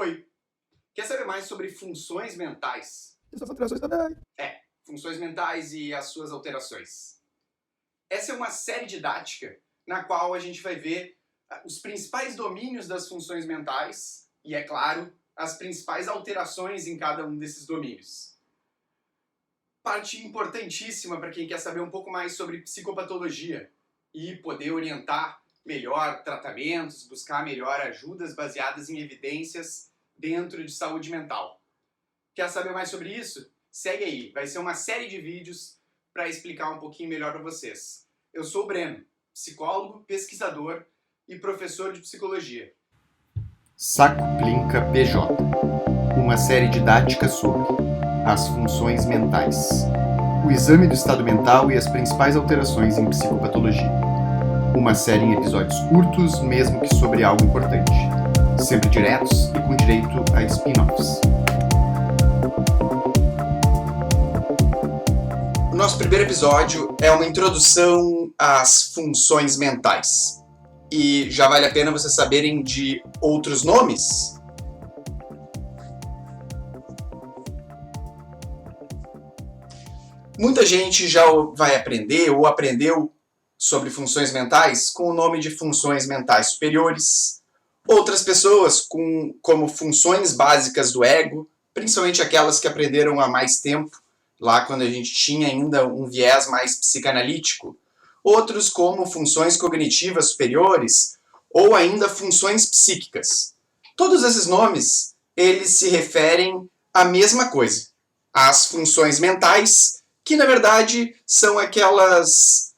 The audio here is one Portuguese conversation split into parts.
Oi, quer saber mais sobre funções mentais? E suas alterações também. Funções mentais e as suas alterações. Essa é uma série didática na qual a gente vai ver os principais domínios das funções mentais e, é claro, as principais alterações em cada um desses domínios. Parte importantíssima para quem quer saber um pouco mais sobre psicopatologia e poder orientar melhor tratamentos, buscar melhor ajudas baseadas em evidências dentro de saúde mental. Quer saber mais sobre isso? Segue aí, vai ser uma série de vídeos para explicar um pouquinho melhor para vocês. Eu sou o Breno, psicólogo, pesquisador e professor de psicologia. Saco Plinca PJ, uma série didática sobre as funções mentais, o exame do estado mental e as principais alterações em psicopatologia. Uma série em episódios curtos, mesmo que sobre algo importante, sempre diretos e com direito a spin-offs. O nosso primeiro episódio é uma introdução às funções mentais. E já vale a pena vocês saberem de outros nomes? Muita gente já vai aprender ou aprendeu sobre funções mentais com o nome de funções mentais superiores. Outras pessoas como funções básicas do ego, principalmente aquelas que aprenderam há mais tempo, lá quando a gente tinha ainda um viés mais psicanalítico. Outros como funções cognitivas superiores ou ainda funções psíquicas. Todos esses nomes, eles se referem à mesma coisa, às funções mentais, que na verdade são aqueles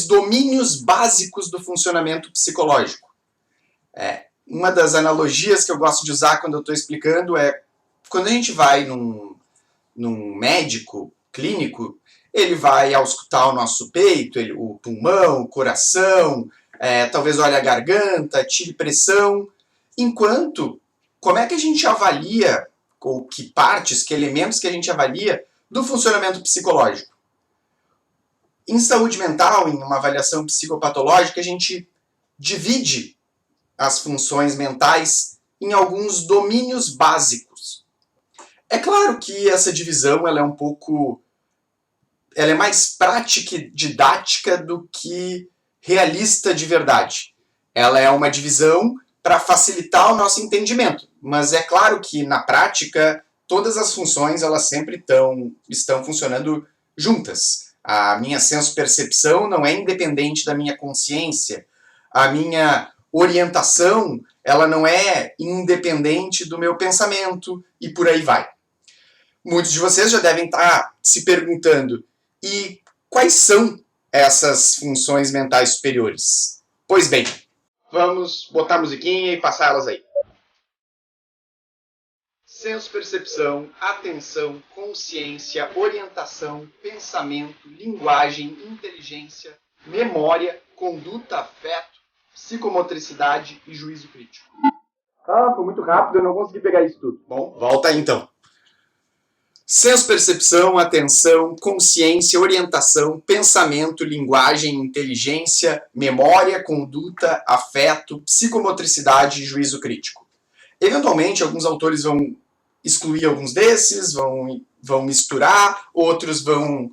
domínios básicos do funcionamento psicológico. Uma das analogias que eu gosto de usar quando eu estou explicando é quando a gente vai num médico clínico, ele vai auscultar o nosso peito, o pulmão, o coração, talvez olhe a garganta, tire pressão. Enquanto, como é que a gente avalia, ou que partes, que elementos que a gente avalia do funcionamento psicológico? Em saúde mental, em uma avaliação psicopatológica, a gente divide as funções mentais em alguns domínios básicos. É claro que essa divisão ela é mais prática e didática do que realista de verdade. Ela é uma divisão para facilitar o nosso entendimento, mas é claro que na prática todas as funções elas sempre estão funcionando juntas. A minha senso-percepção não é independente da minha consciência. A minha orientação ela não é independente do meu pensamento e por aí vai. Muitos de vocês já devem estar se perguntando, e quais são essas funções mentais superiores? Pois bem, vamos botar a musiquinha e passar elas aí. Senso-percepção, atenção, consciência, orientação, pensamento, linguagem, inteligência, memória, conduta, afeto, psicomotricidade e juízo crítico. Foi muito rápido, eu não consegui pegar isso tudo. Bom, volta aí então. Senso-percepção, atenção, consciência, orientação, pensamento, linguagem, inteligência, memória, conduta, afeto, psicomotricidade e juízo crítico. Eventualmente, alguns autores vão excluir alguns desses, vão misturar, outros vão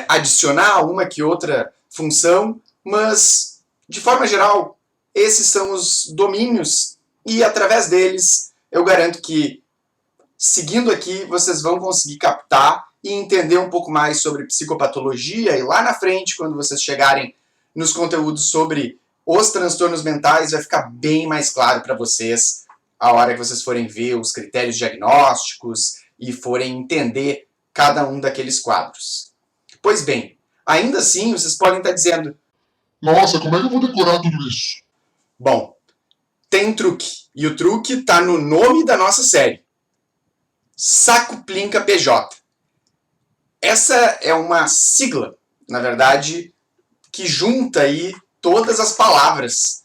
adicionar uma que outra função, mas, de forma geral, esses são os domínios e, através deles, eu garanto que, seguindo aqui, vocês vão conseguir captar e entender um pouco mais sobre psicopatologia, e lá na frente, quando vocês chegarem nos conteúdos sobre os transtornos mentais, vai ficar bem mais claro para vocês a hora que vocês forem ver os critérios diagnósticos e forem entender cada um daqueles quadros. Pois bem, ainda assim, vocês podem estar dizendo: Nossa, como é que eu vou decorar tudo isso? Bom, tem truque, e o truque está no nome da nossa série. Saco Plinca PJ. Essa é uma sigla, na verdade, que junta aí todas as palavras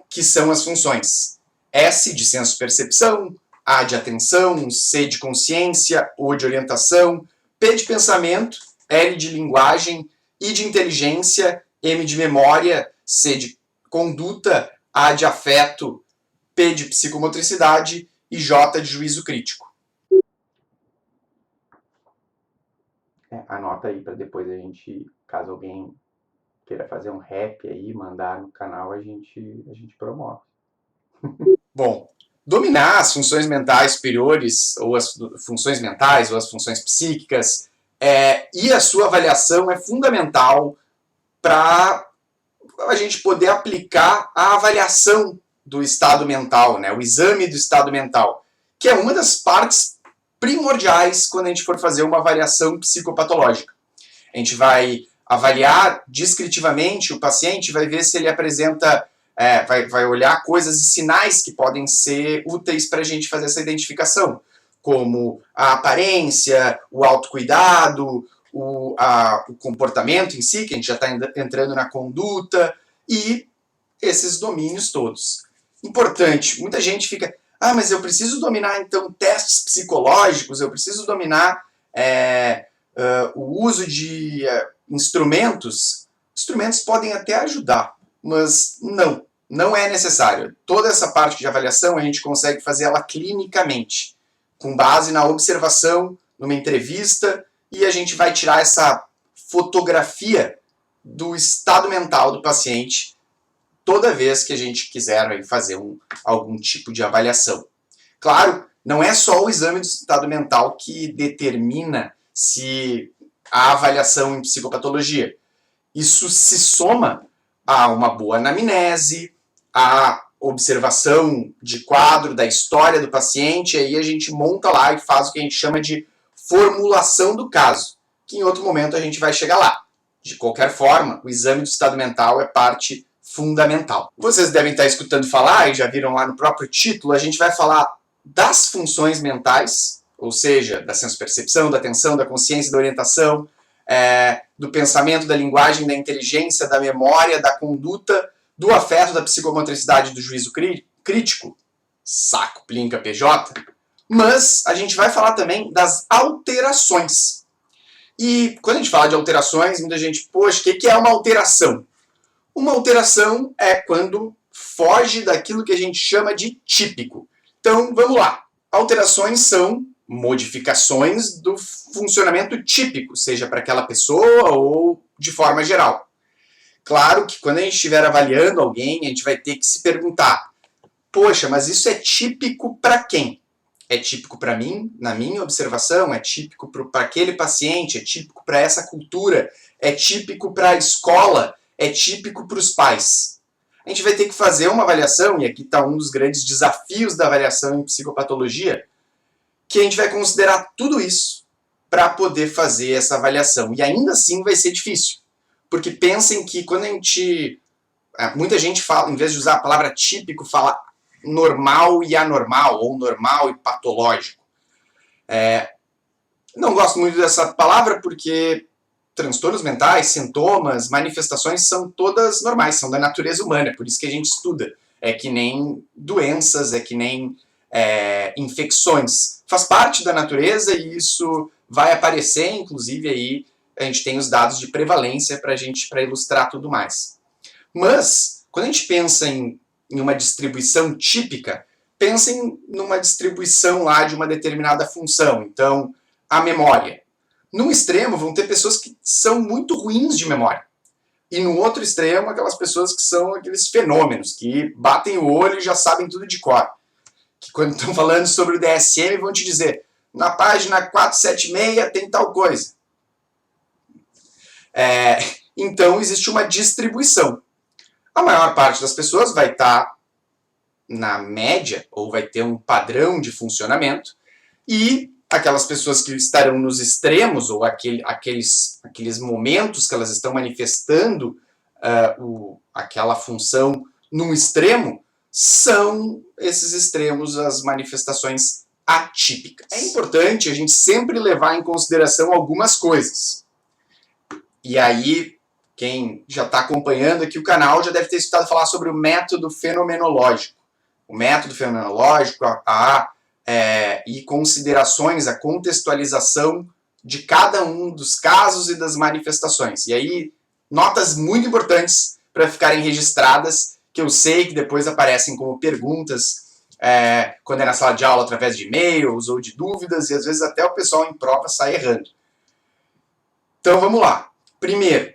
que são as funções. S de senso-percepção, A de atenção, C de consciência, O de orientação, P de pensamento, L de linguagem, I de inteligência, M de memória, C de conduta, A de afeto, P de psicomotricidade e J de juízo crítico. Anota aí para depois a gente, caso alguém queira fazer um rap aí, mandar no canal, a gente promove. Bom, dominar as funções mentais superiores, ou as funções mentais, ou as funções psíquicas, e a sua avaliação é fundamental para a gente poder aplicar a avaliação do estado mental, né? O exame do estado mental, que é uma das partes primordiais quando a gente for fazer uma avaliação psicopatológica. A gente vai avaliar descritivamente o paciente, vai ver se ele apresenta, vai olhar coisas e sinais que podem ser úteis para a gente fazer essa identificação, como a aparência, o autocuidado, o comportamento em si, que a gente já está entrando na conduta, e esses domínios todos. Importante, muita gente fica, mas eu preciso dominar então testes psicológicos, eu preciso dominar o uso de instrumentos. Instrumentos podem até ajudar, mas não é necessário. Toda essa parte de avaliação a gente consegue fazer ela clinicamente, com base na observação, numa entrevista, e a gente vai tirar essa fotografia do estado mental do paciente toda vez que a gente quiser fazer algum tipo de avaliação. Claro, não é só o exame do estado mental que determina se a avaliação em psicopatologia. Isso se soma a uma boa anamnese, a observação de quadro da história do paciente, e aí a gente monta lá e faz o que a gente chama de formulação do caso, que em outro momento a gente vai chegar lá. De qualquer forma, o exame do estado mental é parte fundamental. Vocês devem estar escutando falar, e já viram lá no próprio título, a gente vai falar das funções mentais, ou seja, da senso-percepção, da atenção, da consciência, da orientação, do pensamento, da linguagem, da inteligência, da memória, da conduta, do afeto, da psicomotricidade, do juízo crítico, saco, plinca, PJ, mas a gente vai falar também das alterações. E quando a gente fala de alterações, muita gente, poxa, o que é uma alteração? Uma alteração é quando foge daquilo que a gente chama de típico. Então, vamos lá. Alterações são modificações do funcionamento típico, seja para aquela pessoa ou de forma geral. Claro que quando a gente estiver avaliando alguém, a gente vai ter que se perguntar, poxa, mas isso é típico para quem? É típico para mim, na minha observação, é típico para aquele paciente, é típico para essa cultura, é típico para a escola, é típico para os pais. A gente vai ter que fazer uma avaliação, e aqui está um dos grandes desafios da avaliação em psicopatologia, que a gente vai considerar tudo isso para poder fazer essa avaliação. E ainda assim vai ser difícil. Porque pensem que quando a gente... muita gente fala, em vez de usar a palavra típico, fala normal e anormal, ou normal e patológico. Não gosto muito dessa palavra porque transtornos mentais, sintomas, manifestações são todas normais, são da natureza humana, por isso que a gente estuda. É que nem doenças, é que nem infecções. Faz parte da natureza e isso vai aparecer, inclusive aí a gente tem os dados de prevalência para ilustrar tudo mais. Mas, quando a gente pensa em uma distribuição típica, pensem numa distribuição lá de uma determinada função. Então, a memória. Num extremo, vão ter pessoas que são muito ruins de memória. E no outro extremo, aquelas pessoas que são aqueles fenômenos, que batem o olho e já sabem tudo de cor. Que quando estão falando sobre o DSM, vão te dizer, na página 476 tem tal coisa. Então, existe uma distribuição. A maior parte das pessoas vai estar na média, ou vai ter um padrão de funcionamento, e aquelas pessoas que estarão nos extremos, ou aqueles momentos que elas estão manifestando aquela função num extremo, são esses extremos as manifestações atípicas. É importante a gente sempre levar em consideração algumas coisas. E aí, quem já está acompanhando aqui o canal já deve ter escutado falar sobre o método fenomenológico. O método fenomenológico e considerações, a contextualização de cada um dos casos e das manifestações. E aí, notas muito importantes para ficarem registradas, que eu sei que depois aparecem como perguntas quando é na sala de aula através de e-mails ou de dúvidas, e às vezes até o pessoal em prova sai errando. Então vamos lá. Primeiro,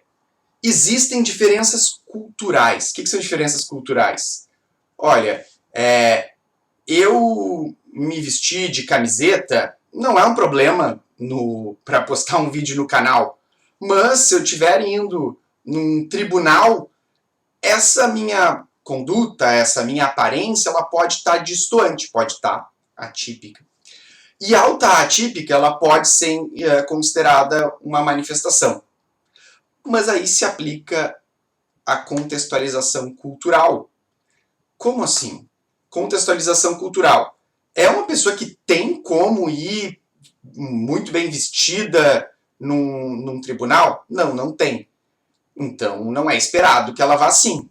existem diferenças culturais. O que são diferenças culturais? Olha, eu me vestir de camiseta não é um problema para postar um vídeo no canal, mas se eu estiver indo num tribunal, essa minha conduta, essa minha aparência, ela pode estar distoante, pode estar atípica. E ao estar atípica, ela pode ser considerada uma manifestação. Mas aí se aplica a contextualização cultural. Como assim? Contextualização cultural. É uma pessoa que tem como ir muito bem vestida num tribunal? Não, não tem. Então não é esperado que ela vá assim.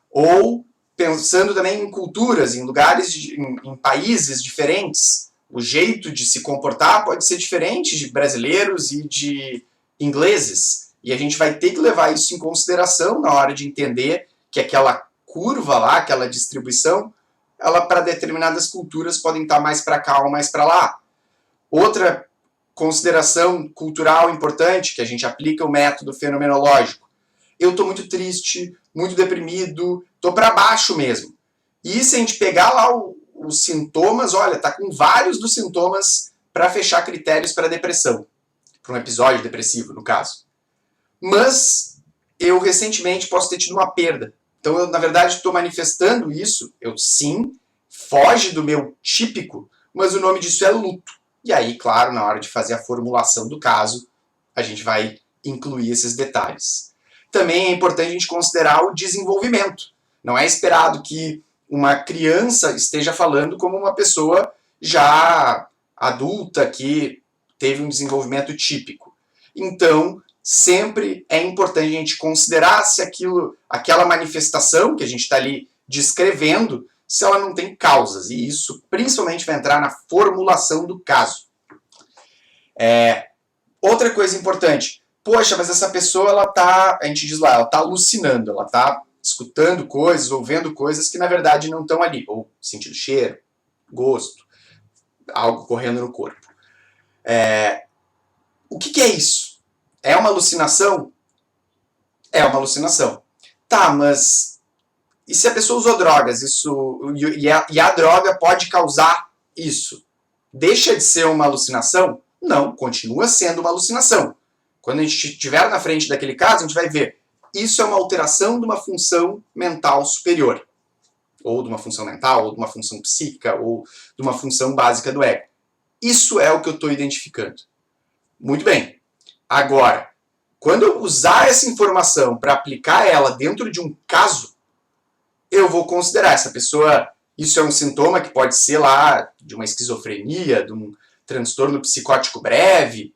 Ou pensando também em culturas, em lugares, em países diferentes, o jeito de se comportar pode ser diferente de brasileiros e de ingleses. E a gente vai ter que levar isso em consideração na hora de entender que aquela curva lá, aquela distribuição, ela para determinadas culturas podem estar mais para cá ou mais para lá. Outra consideração cultural importante, que a gente aplica o método fenomenológico. Eu estou muito triste, muito deprimido, estou para baixo mesmo. E se a gente pegar lá os sintomas, olha, tá com vários dos sintomas para fechar critérios para depressão. Para um episódio depressivo, no caso. Mas eu recentemente posso ter tido uma perda. Então eu, na verdade, estou manifestando isso. Eu sim, foge do meu típico, mas o nome disso é luto. E aí, claro, na hora de fazer a formulação do caso, a gente vai incluir esses detalhes. Também é importante a gente considerar o desenvolvimento. Não é esperado que uma criança esteja falando como uma pessoa já adulta que teve um desenvolvimento típico. Então, sempre é importante a gente considerar se aquela manifestação que a gente está ali descrevendo, se ela não tem causas. E isso principalmente vai entrar na formulação do caso. Outra coisa importante. Poxa, mas essa pessoa, a gente diz lá, ela está alucinando, ela está escutando coisas ou vendo coisas que na verdade não estão ali. Ou sentindo cheiro, gosto, algo correndo no corpo. O que é isso? É uma alucinação? É uma alucinação. Tá, mas e se a pessoa usou drogas? E a droga pode causar isso? Deixa de ser uma alucinação? Não, continua sendo uma alucinação. Quando a gente estiver na frente daquele caso, a gente vai ver. Isso é uma alteração de uma função mental superior. Ou de uma função mental, ou de uma função psíquica, ou de uma função básica do ego. Isso é o que eu estou identificando. Muito bem. Agora, quando eu usar essa informação para aplicar ela dentro de um caso, eu vou considerar essa pessoa, isso é um sintoma que pode ser lá de uma esquizofrenia, de um transtorno psicótico breve.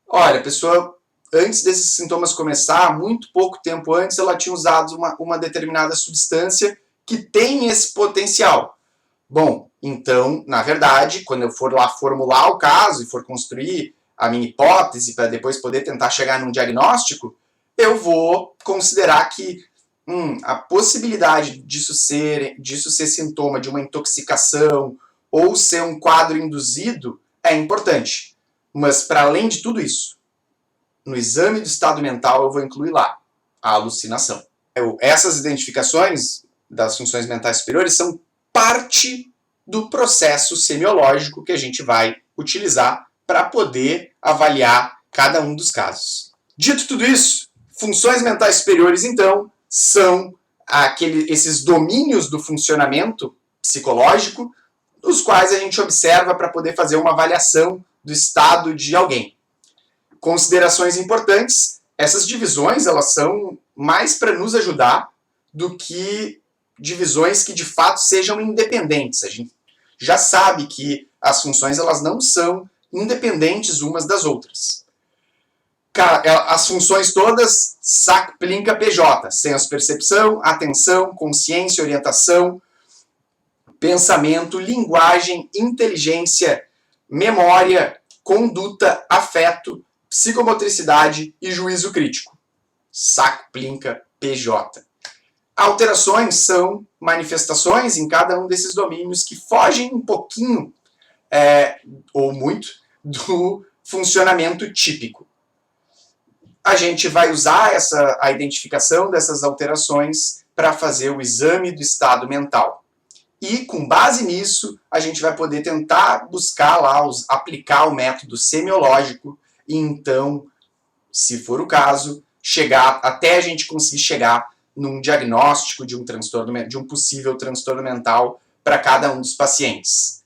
Olha, a pessoa, antes desses sintomas começar, muito pouco tempo antes, ela tinha usado uma determinada substância que tem esse potencial. Bom, então, na verdade, quando eu for lá formular o caso e for construir a minha hipótese para depois poder tentar chegar num diagnóstico, eu vou considerar que a possibilidade disso ser sintoma de uma intoxicação ou ser um quadro induzido é importante. Mas, para além de tudo isso, no exame do estado mental eu vou incluir lá a alucinação. Essas identificações das funções mentais superiores são parte do processo semiológico que a gente vai utilizar para poder avaliar cada um dos casos. Dito tudo isso, funções mentais superiores, então, são esses domínios do funcionamento psicológico os quais a gente observa para poder fazer uma avaliação do estado de alguém. Considerações importantes, essas divisões elas são mais para nos ajudar do que divisões que de fato sejam independentes. A gente já sabe que as funções elas não são independentes umas das outras. As funções todas, saco, plinca, PJ, senso, percepção, atenção, consciência, orientação, pensamento, linguagem, inteligência, memória, conduta, afeto, psicomotricidade e juízo crítico. Saco, plinca, PJ. Alterações são manifestações em cada um desses domínios que fogem um pouquinho, ou muito, do funcionamento típico. A gente vai usar a identificação dessas alterações para fazer o exame do estado mental. E, com base nisso, a gente vai poder tentar buscar lá, aplicar o método semiológico e, então, se for o caso, até a gente conseguir chegar num diagnóstico de um possível transtorno mental para cada um dos pacientes.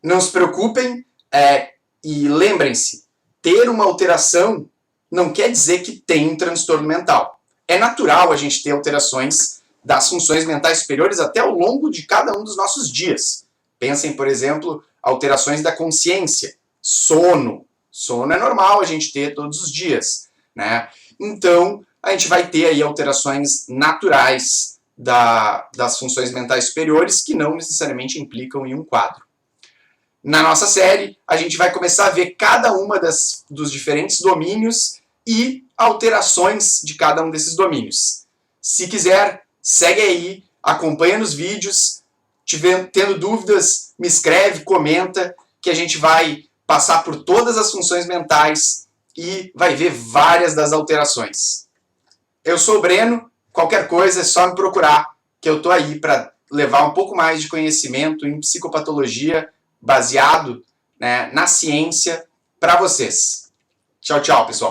Não se preocupem e lembrem-se, ter uma alteração não quer dizer que tem um transtorno mental. É natural a gente ter alterações das funções mentais superiores até ao longo de cada um dos nossos dias. Pensem, por exemplo, alterações da consciência, sono. Sono é normal a gente ter todos os dias, né? Então, a gente vai ter aí alterações naturais das funções mentais superiores que não necessariamente implicam em um quadro. Na nossa série, a gente vai começar a ver cada uma dos diferentes domínios e alterações de cada um desses domínios. Se quiser, segue aí, acompanha nos vídeos, tendo dúvidas, me escreve, comenta, que a gente vai passar por todas as funções mentais e vai ver várias das alterações. Eu sou o Breno, qualquer coisa é só me procurar, que eu estou aí para levar um pouco mais de conhecimento em psicopatologia baseado, né, na ciência para vocês. Tchau, tchau, pessoal.